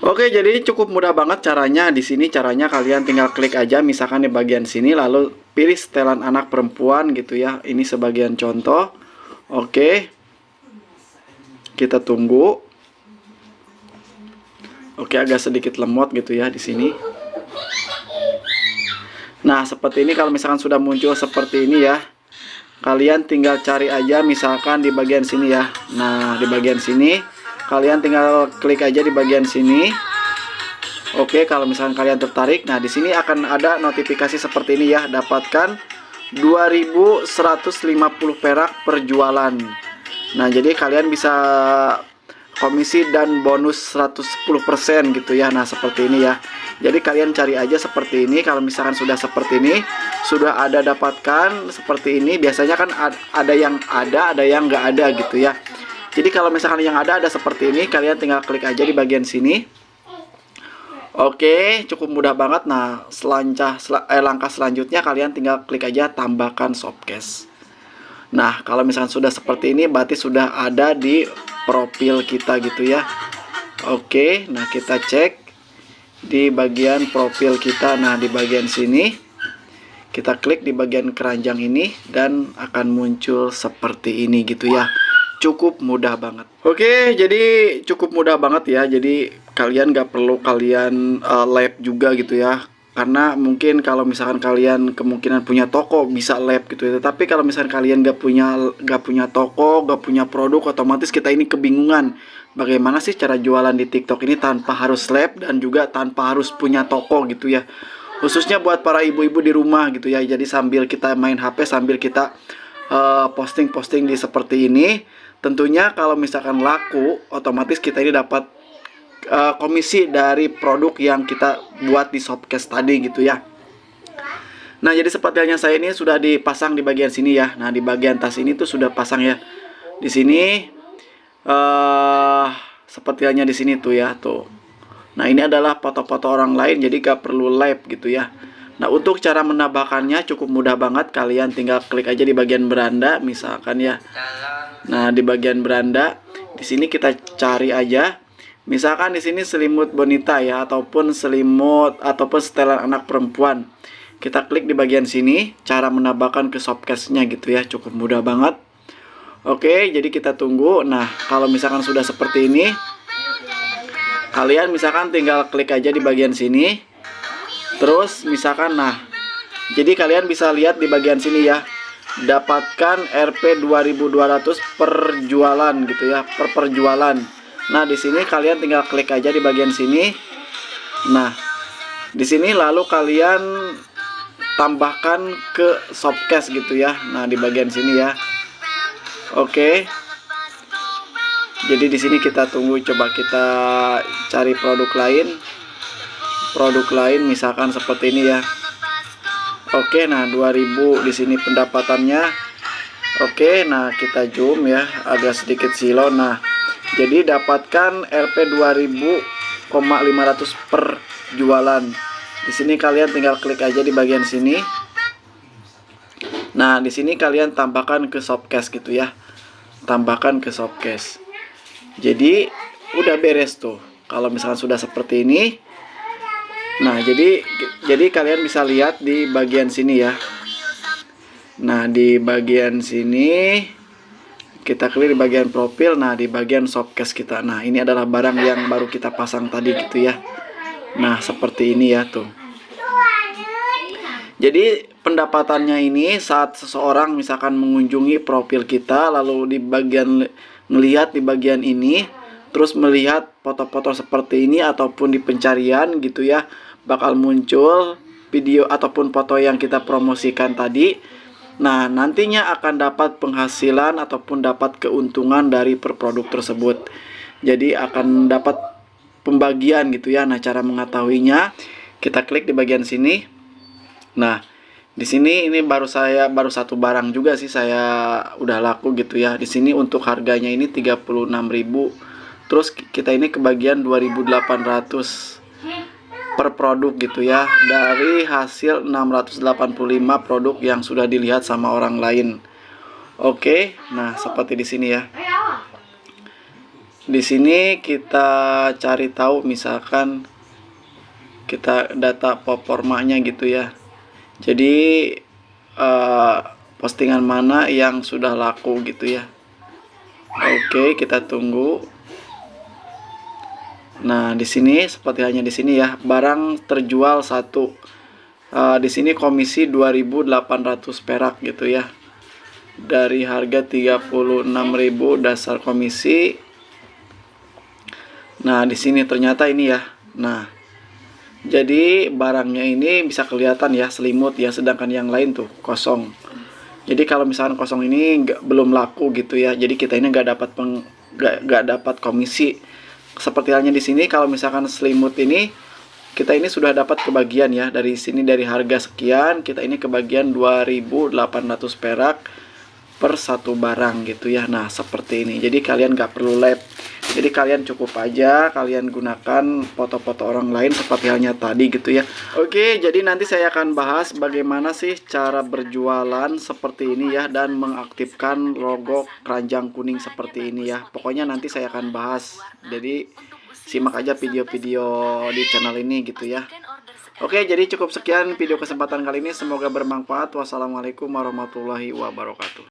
Oke, jadi cukup mudah banget caranya. Di sini caranya kalian tinggal klik aja misalkan di bagian sini lalu pilih setelan anak perempuan gitu ya. Ini sebagian contoh. Oke. Kita tunggu. Oke, agak sedikit lemot gitu ya di sini. Nah, seperti ini kalau misalkan sudah muncul seperti ini ya. Kalian tinggal cari aja misalkan di bagian sini ya. Nah, di bagian sini kalian tinggal klik aja di bagian sini. Oke, kalau misalkan kalian tertarik, nah di sini akan ada notifikasi seperti ini ya, dapatkan 2150 perak per jualan. Nah, jadi kalian bisa komisi dan bonus 110% gitu ya. Nah, seperti ini ya. Jadi kalian cari aja seperti ini. Kalau misalkan sudah seperti ini, sudah ada dapatkan seperti ini. Biasanya kan ada yang ada yang nggak ada gitu ya. Jadi kalau misalkan yang ada seperti ini, kalian tinggal klik aja di bagian sini. Oke, cukup mudah banget. Nah, langkah selanjutnya kalian tinggal klik aja tambahkan Shopcase. Nah, kalau misalkan sudah seperti ini, berarti sudah ada di profil kita gitu ya. Oke, nah kita cek di bagian profil kita. Nah, di bagian sini kita klik di bagian keranjang ini dan akan muncul seperti ini gitu ya. Cukup mudah banget. Oke, jadi cukup mudah banget ya. Jadi kalian gak perlu kalian lab juga gitu ya. Karena mungkin kalau misalkan kalian kemungkinan punya toko bisa lab gitu ya. Tapi kalau misalkan kalian gak punya toko, gak punya produk, otomatis kita ini kebingungan. Bagaimana sih cara jualan di TikTok ini tanpa harus lab dan juga tanpa harus punya toko gitu ya. Khususnya buat para ibu-ibu di rumah gitu ya. Jadi sambil kita main HP, sambil kita posting-posting di seperti ini. Tentunya kalau misalkan laku, otomatis kita ini dapat komisi dari produk yang kita buat di Shopcase tadi gitu ya. Nah, jadi seperti halnya saya ini sudah dipasang di bagian sini ya. Nah, di bagian tas ini tuh sudah pasang ya. Di sini seperti halnya di sini tuh ya tuh. Nah, ini adalah foto-foto orang lain, jadi gak perlu live gitu ya. Nah, untuk cara menambahkannya cukup mudah banget. Kalian tinggal klik aja di bagian beranda misalkan ya. Nah, di bagian beranda di sini kita cari aja. Misalkan di sini selimut bonita ya, ataupun selimut ataupun setelan anak perempuan. Kita klik di bagian sini, cara menambahkan ke Shopcase-nya gitu ya, cukup mudah banget. Oke, jadi kita tunggu. Nah, kalau misalkan sudah seperti ini, kalian misalkan tinggal klik aja di bagian sini. Terus misalkan jadi kalian bisa lihat di bagian sini ya. Dapatkan Rp 2200 per jualan gitu ya, per perjualan. Nah, di sini kalian tinggal klik aja di bagian sini. Nah, di sini lalu kalian tambahkan ke Shopcase gitu ya. Nah, di bagian sini ya. Oke. Jadi di sini kita tunggu, coba kita cari produk lain. Produk lain misalkan seperti ini ya. Oke, nah 2000 di sini pendapatannya. Oke, nah kita zoom ya, agak sedikit silau. Nah, jadi dapatkan Rp 2000,500 per jualan. Di sini kalian tinggal klik aja di bagian sini. Nah, di sini kalian tambahkan ke Shopcase gitu ya. Tambahkan ke Shopcase. Jadi udah beres tuh. Kalau misalkan sudah seperti ini. Nah, jadi kalian bisa lihat di bagian sini ya. Nah, di bagian sini kita klik di bagian profil. Nah, di bagian Shopcase kita. Nah, ini adalah barang yang baru kita pasang tadi gitu ya. Nah, seperti ini ya tuh. Jadi pendapatannya ini saat seseorang misalkan mengunjungi profil kita, lalu di bagian melihat di bagian ini, terus melihat foto-foto seperti ini ataupun di pencarian gitu ya, bakal muncul video ataupun foto yang kita promosikan tadi. Nah, nantinya akan dapat penghasilan ataupun dapat keuntungan dari per produk tersebut. Jadi akan dapat pembagian gitu ya. Nah, cara mengetahuinya kita klik di bagian sini. Nah, di sini ini baru satu barang juga sih saya udah laku gitu ya. Di sini untuk harganya ini 36.000. Terus kita ini kebagian 2.800 per produk gitu ya, dari hasil 685 produk yang sudah dilihat sama orang lain. Oke, nah seperti di sini ya. Di sini kita cari tahu, misalkan kita data performanya gitu ya. Jadi postingan mana yang sudah laku gitu ya. Oke, kita tunggu. Nah, di sini seperti halnya di sini ya, barang terjual satu. Di sini komisi 2.800 perak gitu ya. Dari harga 36.000 dasar komisi. Nah, di sini ternyata ini ya. Nah, jadi barangnya ini bisa kelihatan ya, selimut ya, sedangkan yang lain tuh kosong. Jadi kalau misalkan kosong ini belum laku gitu ya. Jadi kita ini nggak dapat komisi. Seperti halnya di sini, kalau misalkan selimut ini kita ini sudah dapat kebagian ya, dari sini dari harga sekian kita ini kebagian 2.800 perak per satu barang gitu ya. Nah, seperti ini. Jadi kalian nggak perlu lab. Jadi kalian cukup aja kalian gunakan foto-foto orang lain seperti halnya tadi gitu ya. Oke, jadi nanti saya akan bahas bagaimana sih cara berjualan seperti ini ya, dan mengaktifkan logo keranjang kuning seperti ini ya. Pokoknya nanti saya akan bahas. Jadi simak aja video-video di channel ini gitu ya. Oke, jadi cukup sekian video kesempatan kali ini. Semoga bermanfaat. Wassalamualaikum warahmatullahi wabarakatuh.